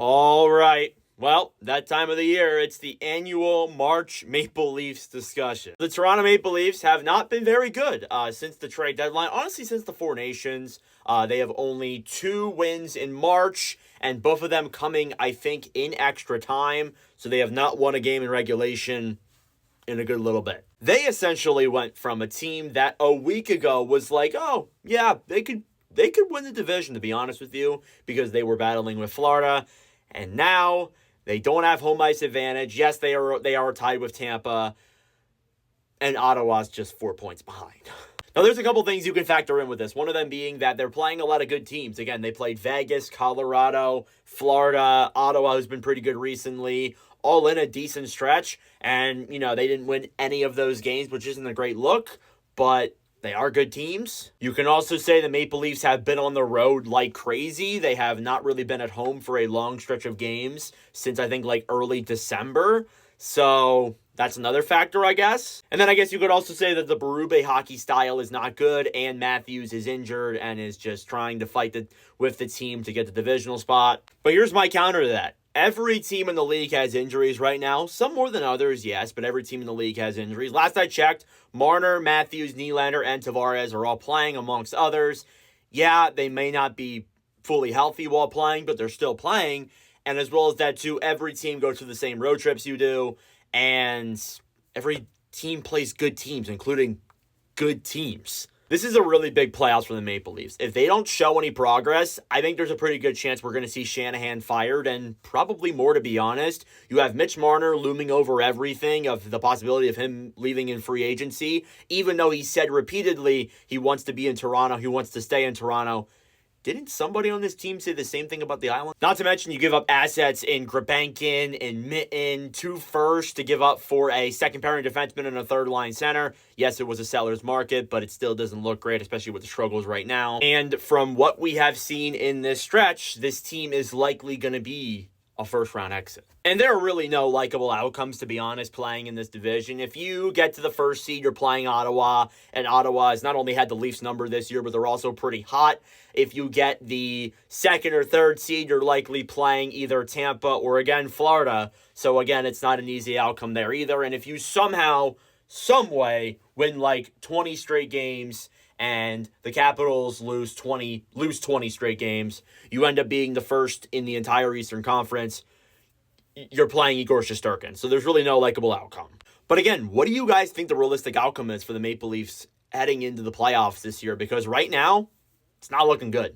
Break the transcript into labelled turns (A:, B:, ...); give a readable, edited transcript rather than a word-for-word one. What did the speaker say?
A: All right. Well, that time of the year, it's the annual March Maple Leafs discussion. The Toronto Maple Leafs have not been very good since the trade deadline. Honestly, since the Four Nations, they have only 2 wins in March, and both of them coming, I think, in extra time. So they have not won a game in regulation in a good little bit. They essentially went from a team that a week ago was like, oh, yeah, they could win the division, to be honest with you, because they were battling with Florida. And now they don't have home ice advantage. Yes, they are tied with Tampa, and Ottawa's just 4 points behind. Now, there's a couple things you can factor in with this. One of them being that they're playing a lot of good teams. Again, they played Vegas, Colorado, Florida, Ottawa, who's been pretty good recently, all in a decent stretch. And, they didn't win any of those games, which isn't a great look, but they are good teams. You can also say the Maple Leafs have been on the road like crazy. They have not really been at home for a long stretch of games since, I think, early December. So that's another factor, I guess. And then I guess you could also say that the Berube hockey style is not good, and Matthews is injured and is just trying to fight with the team to get the divisional spot. But here's my counter to that. Every team in the league has injuries right now. Some more than others, yes, but every team in the league has injuries. Last I checked, Marner, Matthews, Nylander, and Tavares are all playing, amongst others. Yeah, they may not be fully healthy while playing, but they're still playing. And as well as that, too, every team goes through the same road trips you do. And every team plays good teams, including good teams. This is a really big playoffs for the Maple Leafs. If they don't show any progress, I think there's a pretty good chance we're going to see Shanahan fired, and probably more, to be honest. You have Mitch Marner looming over everything of the possibility of him leaving in free agency, even though he said repeatedly he wants to be in Toronto, he wants to stay in Toronto. Didn't somebody on this team say the same thing about the Island? Not to mention you give up assets in Grabankin and Mitten, 2 firsts to give up for a second-pairing defenseman and a third-line center. Yes, it was a seller's market, but it still doesn't look great, especially with the struggles right now. And from what we have seen in this stretch, this team is likely going to be a first-round exit. And there are really no likable outcomes, to be honest, playing in this division. If you get to the first seed, you're playing Ottawa, and Ottawa has not only had the Leafs number this year, but they're also pretty hot. If you get the second or third seed, you're likely playing either Tampa or, again, Florida. So, again, it's not an easy outcome there either. And if you somehow, some way, win 20 straight games and the Capitals lose 20 straight games, you end up being the first in the entire Eastern Conference. You're playing Igor Shesterkin. So there's really no likable outcome. But again, what do you guys think the realistic outcome is for the Maple Leafs heading into the playoffs this year? Because right now, it's not looking good.